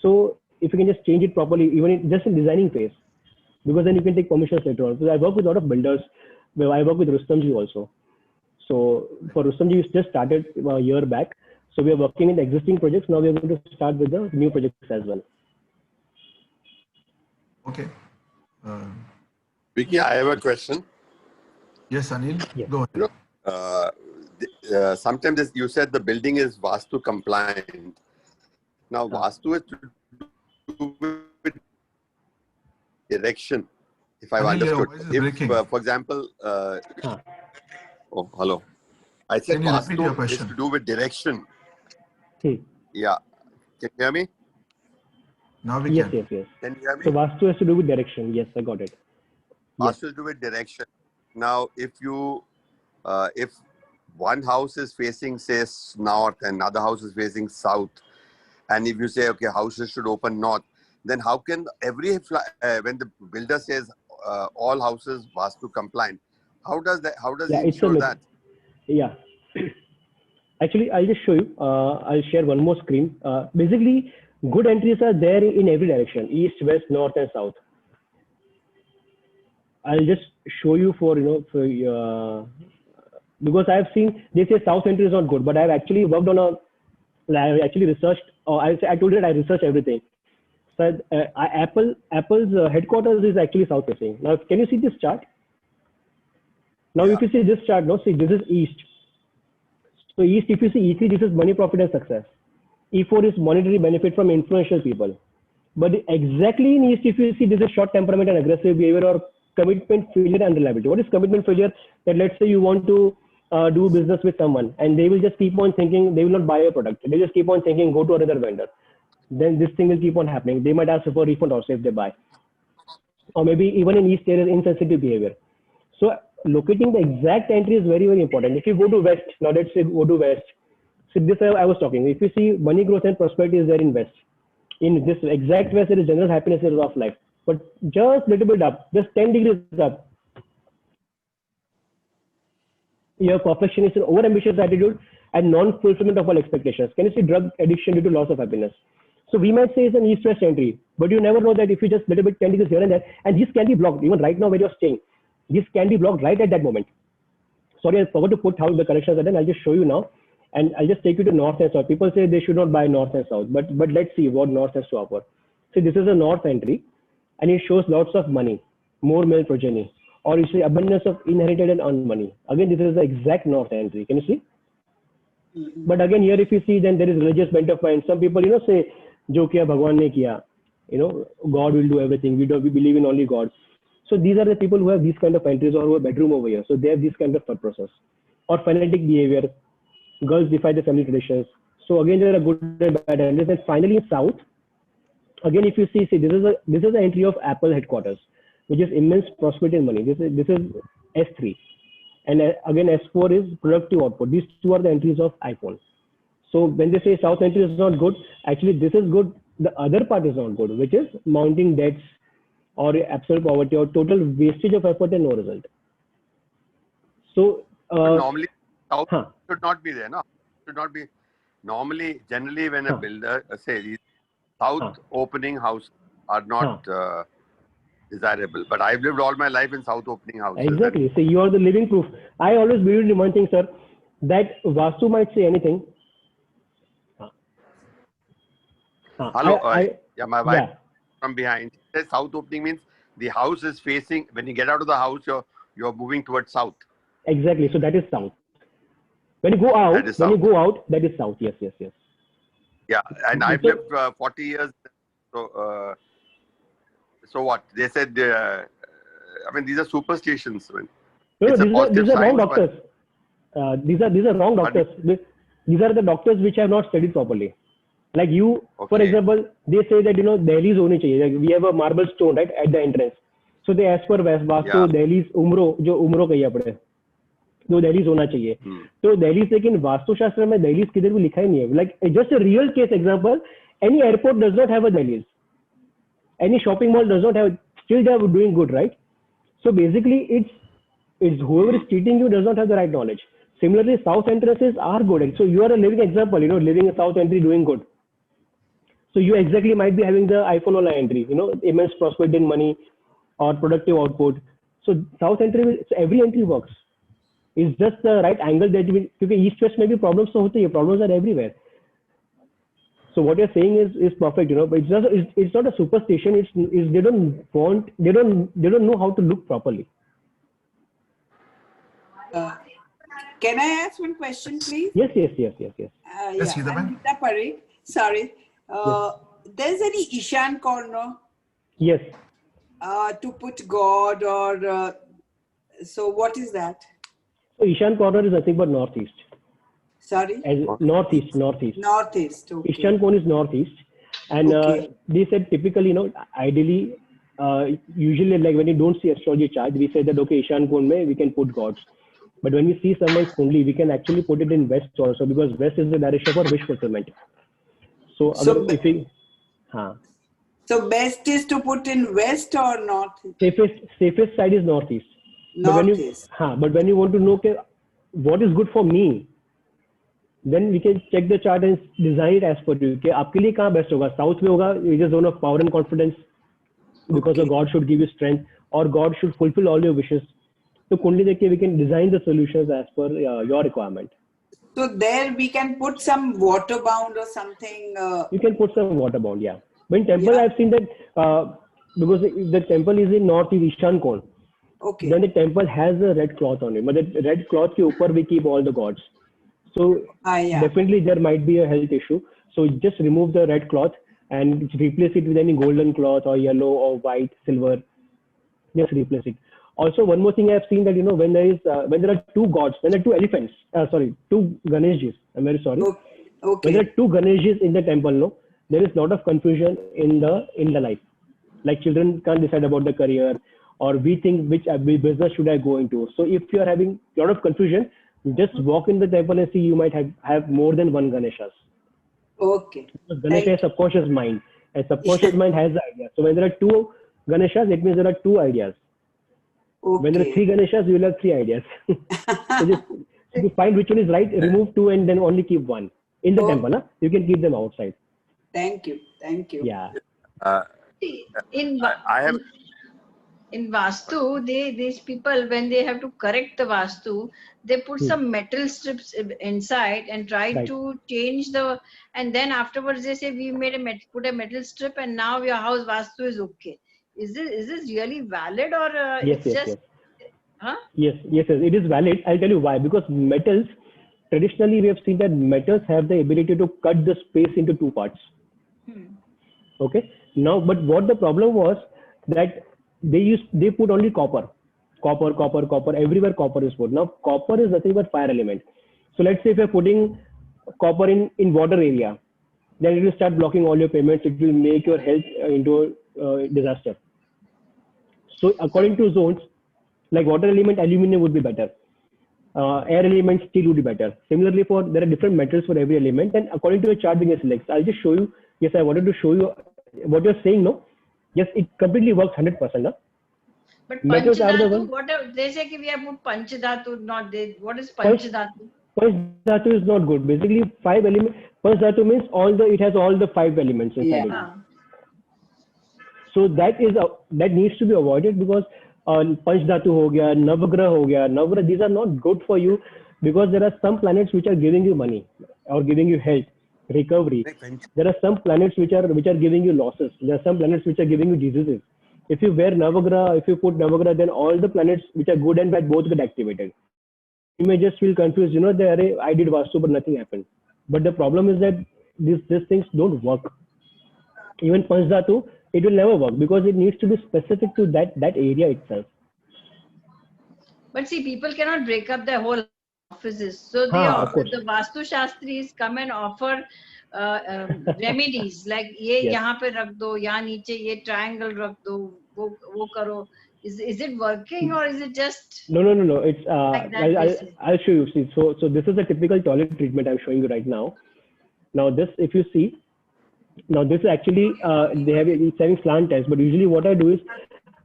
So if you can just change it properly, even just in designing phase, because then you can take permissions later on. Because I work with a lot of builders. Well, I work with Rustamji also. So for Rustamji, we just started a year back. So we are working in the existing projects. Now we are going to start with the new projects as well. Okay. Vicky, I have a question. Yes, Anil. Yes. Go ahead. Sometimes you said the building is Vastu compliant. Now, Vastu is to do with direction, if I've understood. If, for example, oh, hello. I said Vastu is to do with direction. Yeah. Can you hear me? Now we can. Can you hear me? So Vastu has to do with direction. Yes, I got it. Vastu has to do with direction. Now, if one house is facing, say, north and another house is facing south, and if you say, okay, houses should open north, then how can when the builder says all houses Vastu compliant, how does he ensure that? Yeah. Actually, I'll just show you. I'll share one more screen. Basically, good entries are there in every direction, east, west, north, and south. I'll just show you because I've seen, they say south entry is not good, but I've actually worked on I actually researched, I told you that I researched everything. So Apple's headquarters is actually south facing. Now, can you see this chart? Now, if you see this chart, see, this is east. So east, if you see E3, this is money, profit, and success. E4 is monetary benefit from influential people. But exactly in east, if you see, this is short temperament and aggressive behavior, or commitment failure and reliability. What is commitment failure? That let's say you want to do business with someone and they will just keep on thinking, they will not buy a product. They just keep on thinking, go to another vendor. Then this thing will keep on happening. They might ask for a refund also if they buy. Or maybe even in east, there is insensitive behavior. So locating the exact entry is very, very important. If you go to west, now let's say go to west. So this I was talking. If you see money, growth, and prosperity is there in west. In this exact west, there is general happiness of life. but just little bit up, just 10 degrees up. You have perfectionist and over-ambitious attitude and non-fulfillment of all expectations. Can you see drug addiction due to loss of happiness? So we might say it's an east-west entry, but you never know that if you just little bit 10 degrees here and there, and this can be blocked even right now where you're staying. This can be blocked right at that moment. Sorry, I forgot to put how the corrections are done. I'll just show you now, and I'll just take you to north and south. People say they should not buy north and south, but let's see what north has to offer. See, this is a north entry, and it shows lots of money, more male progeny, or you see abundance of inherited and earned money. Again, this is the exact north entry. Can you see? But again, here if you see, then there is religious bent of mind. Some people, say, "Jo kiya Bhagwan ne kiya," God will do everything. We believe in only God. So these are the people who have these kind of entries or who have bedroom over here. So they have this kind of thought process. Or fanatic behavior. Girls defy the family traditions. So again, there are good and bad entries. And finally, in south, again, if you see, this is the entry of Apple headquarters, which is immense prosperity and money. This is S3. And again, S4 is productive output. These two are the entries of iPhone. So when they say south entry is not good, actually this is good. The other part is not good, which is mounting debts or absolute poverty or total wastage of effort and no result. So normally south should not be there, no? Should not be. Normally, generally, when a builder says south opening houses are not desirable, but I've lived all my life in south opening houses. Exactly. So you are the living proof. I always believe in one thing, sir, that Vastu might say anything. Hello, my wife from behind. She says south opening means the house is facing. When you get out of the house, you're moving towards south. Exactly. So that is south. When you go out, that is south. Yes. Yeah, and I've lived 40 years. So what? They said, these are superstitions. No, these are wrong doctors. These are wrong doctors. These are the doctors which have not studied properly. Like you, for example, they say that, Delhi's honi chahiye. Like we have a marble stone, right, at the entrance. So they ask for Vastu, Delhi's umro, jo umro kahiye apne. तो Delhi's होना चाहिए. तो Delhi's लेकिन वास्तु शास्त्र में Delhi's किधर भी लिखा ही नहीं है. Like just a real case example, any airport does not have a Delhi's. Any shopping mall does not have. Still they are doing good, right? So basically, it's whoever is cheating you does not have the right knowledge. Similarly, south entrances are good. So you are a living example. Living in south entry doing good. So you exactly might be having the iPhone Ola entry. Immense prosperity in money or productive output. So south entry, so every entry works. It's just the right angle that because east west maybe problems so hote hain. Problems are everywhere. So what you're saying is perfect, but it's not a superstition. It's they don't know how to look properly. Can I ask one question, please? Yes. Anita Parikh. Sorry. There's any Ishan corner? Yes. To put God or so what is that? So Ishan corner is nothing but northeast. Sorry? Northeast. Northeast. Okay. Ishan corner is northeast. And they said typically, ideally, usually like when you don't see astrology chart, we say that, okay, Ishan corner we can put gods. But when we see someone's kundli, we can actually put it in west also because west is the direction for wish fulfillment. So best is to put in west or north? Safest side is northeast. Northeast. But when you want to know what is good for me, then we can check the chart and design it as per you. कि आपके लिए कहाँ best होगा? South में होगा, it is zone of power and confidence because the God should give you strength or God should fulfill all your wishes. So kundli dekh ke we can design the solutions as per your requirement. So there we can put some water bound or something. You can put some water bound, yeah. But in temple, I've seen that because the temple is in northeast Ishan Kon. Okay. Then the temple has a red cloth on it. But the red cloth ke upar we keep all the gods. So definitely there might be a health issue. So just remove the red cloth and replace it with any golden cloth or yellow or white, silver. Just replace it. Also, one more thing I have seen that, when there are two gods, when there are two elephants, two Ganeshjis, I'm very sorry. Okay. When there are two Ganeshjis in the temple, there is a lot of confusion in the life. Like children can't decide about the career or we think which business should I go into. So if you are having a lot of confusion, just walk in the temple and see you might have more than one Ganeshas. Okay. Because Ganesha has subconscious mind and subconscious mind has the idea. So when there are two Ganeshas, it means there are 2 ideas. Okay. When there are 3 Ganeshas, you will have 3 ideas. So just if you find which one is right, remove 2 and then only keep 1 in the temple. Huh? You can keep them outside. Thank you. Thank you. Yeah. In Vastu, these people, when they have to correct the Vastu, they put some metal strips inside and try to change and then afterwards they say we put a metal strip and now your house Vastu is okay. Is this really valid or Yes, it's just? Yes. Huh? Yes, it is valid. I'll tell you why. Because metals, traditionally we have seen that metals have the ability to cut the space into 2 parts. Okay. Now, but what the problem was that they put only copper. Everywhere copper is put. Now, copper is nothing but fire element. So let's say if you're putting copper in water area, then it will start blocking all your payments. It will make your health into a disaster. So according to zones, like water element, aluminum would be better. Air element, steel would be better. Similarly, there are different metals for every element, and according to your chart being selects, I'll just show you. Yes, I wanted to show you what you're saying. No, yes, it completely works 100%. No? But Panchadhatu, whatever they say, we have put Panchadhatu, not they. What is Panchadhatu? Panchadhatu is not good. Basically, 5 elements. Panchadhatu means it has all the 5 elements inside it. So that needs to be avoided because Panchadhatu ho gaya, Navagraha ho gaya. Navagraha, these are not good for you because there are some planets which are giving you money or giving you health, recovery. There are some planets which are giving you losses. There are some planets which are giving you diseases. If you wear Navagraha, if you put Navagraha, then all the planets which are good and bad both get activated. You may just feel confused, that I did Vastu but nothing happened. But the problem is that these things don't work. Even Panchadhatu, it will never work because it needs to be specific to that area itself. But see, people cannot break up their whole offices. So the Vastu Shastris come and offer remedies like ye yahan pe rakh do, yahan niche ye triangle rakh do, wo karo. Is it working or is it just? No. It's I'll show you. See, so this is a typical toilet treatment I'm showing you right now. Now this, if you see, now this is actually it's having slant tiles, but usually what I do is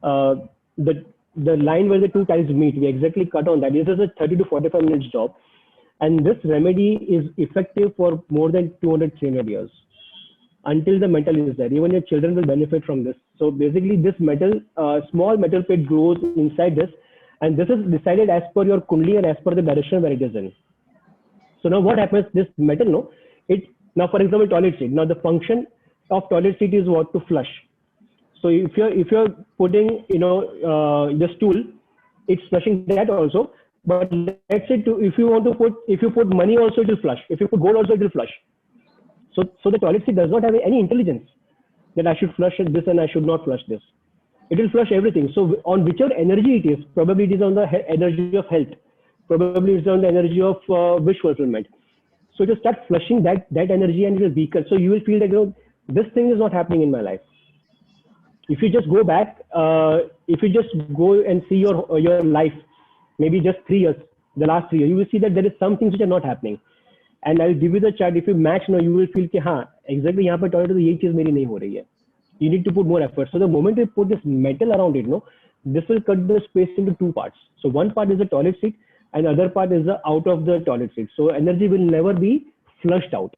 the line where the 2 tiles meet, we exactly cut on that. This is a 30 to 45 minutes job, and this remedy is effective for more than 200-300 years until the metal is there. Even your children will benefit from this. So basically, this small metal plate grows inside this, and this is decided as per your kundli and as per the direction where it is in. So now what happens? This metal, now for example, toilet seat. Now the function of toilet seat is what? To flush. So if you're putting the stool, it's flushing that also. But let's say if you put money also, it will flush. If you put gold also, it will flush. So the toilet seat does not have any intelligence that I should flush this and I should not flush this. It will flush everything. So on whichever energy it is, probably it is on the energy of health, probably it's on the energy of wish fulfillment. So it will start flushing that energy and it will weaken. So you will feel that this thing is not happening in my life. If you just go back, if you just go and see your life, maybe just 3 years, the last 3 years, you will see that there is some things which are not happening. And I'll give you the chart. If you match, you will feel that exactly यहाँ पे toilet तो ये चीज मेरी नहीं हो रही है. You need to put more effort. So the moment you put this metal around it, this will cut the space into 2 parts. So one part is the toilet seat, and other part is the out of the toilet seat. So energy will never be flushed out.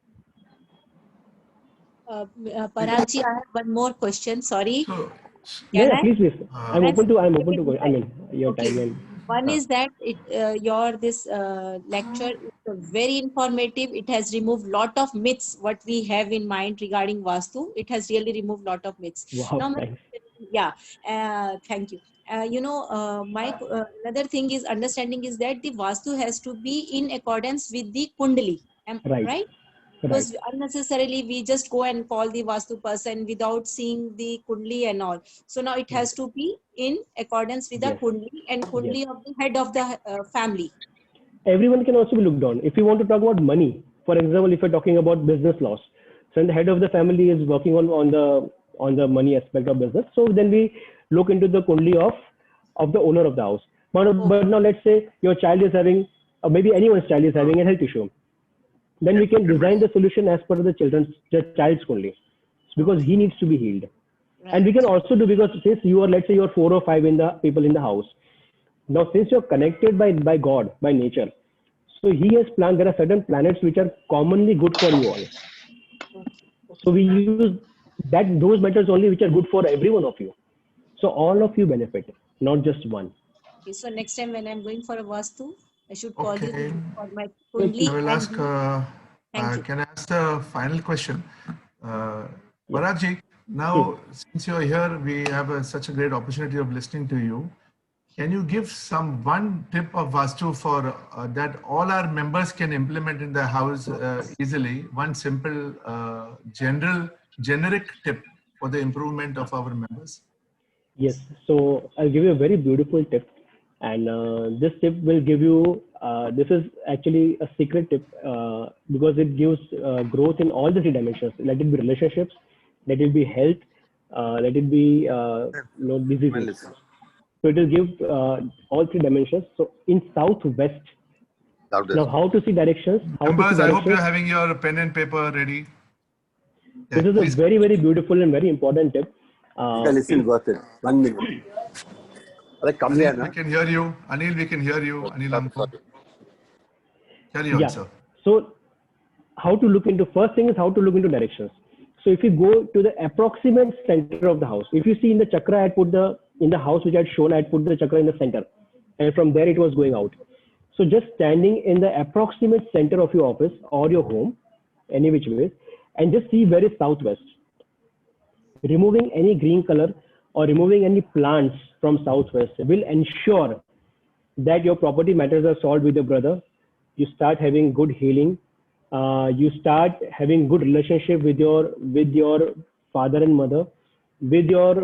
Paragji, I have one more question. Sorry. Please. I'm open to go. I mean, your time. One is that this lecture is very informative. It has removed lot of myths what we have in mind regarding Vastu. It has really removed lot of myths. Wow, thanks. Thank you. My another thing is understanding is that the Vastu has to be in accordance with the Kundali. Right? Because unnecessarily we just go and call the Vastu person without seeing the Kundli and all. So now it has to be in accordance with the Kundli and Kundli of the head of the family. Everyone can also be looked on. If you want to talk about money, for example, if you're talking about business loss, so the head of the family is working on the money aspect of business. So then we look into the Kundli of the owner of the house. But now let's say your child is having, or maybe anyone's child is having a health issue. Then we can design the solution as per the child's Kundli, because he needs to be healed. And we can also do, because since you are, let's say you're 4 or 5 in the people in the house. Now, since you're connected by God, by nature, so he has planned, there are certain planets which are commonly good for you all. So we use those metals only which are good for every one of you. So all of you benefit, not just one. Okay, so next time when I'm going for a Vastu, I should call you for my I Kundli. will ask, Thank you. can I ask the final question? Paragji, now since you're here, we have such a great opportunity of listening to you. Can you give one tip of Vastu for that all our members can implement in their house easily? One simple, generic tip for the improvement of our members? Yes, so I'll give you a very beautiful tip. And this tip will give you, this is actually a secret tip because it gives growth in all the 3 dimensions. Let it be relationships, let it be health, let it be diseases. So it will give all 3 dimensions. So in southwest, now how to see directions? Members, I hope you're having your pen and paper ready. This is a very, very beautiful and very important tip. Listen, worth it. 1 minute. Anil, we can hear you. Anil, we can hear you. Anil Ampu. Carry on, sir. So how to look into, first thing is how to look into directions. So if you go to the approximate center of the house, if you see in the chakra, I put in the house which I had shown, I put the chakra in the center, and from there it was going out. So just standing in the approximate center of your office or your home, any which way, and just see where is southwest. Removing any green color or removing any plants from southwest will ensure that your property matters are solved with your brother. You start having good healing. You start having good relationship with your father and mother, with your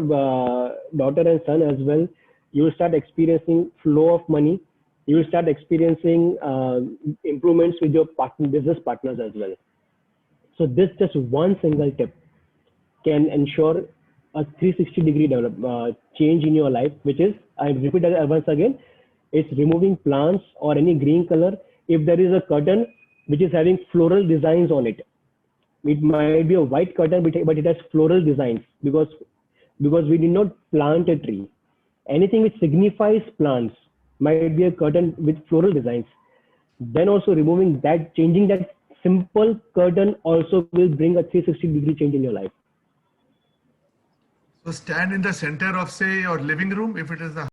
daughter and son as well. You will start experiencing flow of money. You will start experiencing improvements with your business partners as well. So this just one single tip can ensure a 360-degree change in your life, which is, I repeat that once again, it's removing plants or any green color. If there is a curtain which is having floral designs on it, it might be a white curtain, but it has floral designs because we did not plant a tree. Anything which signifies plants might be a curtain with floral designs. Then also removing that, changing that simple curtain also will bring a 360-degree change in your life. So stand in the center of, say, your living room, if it is the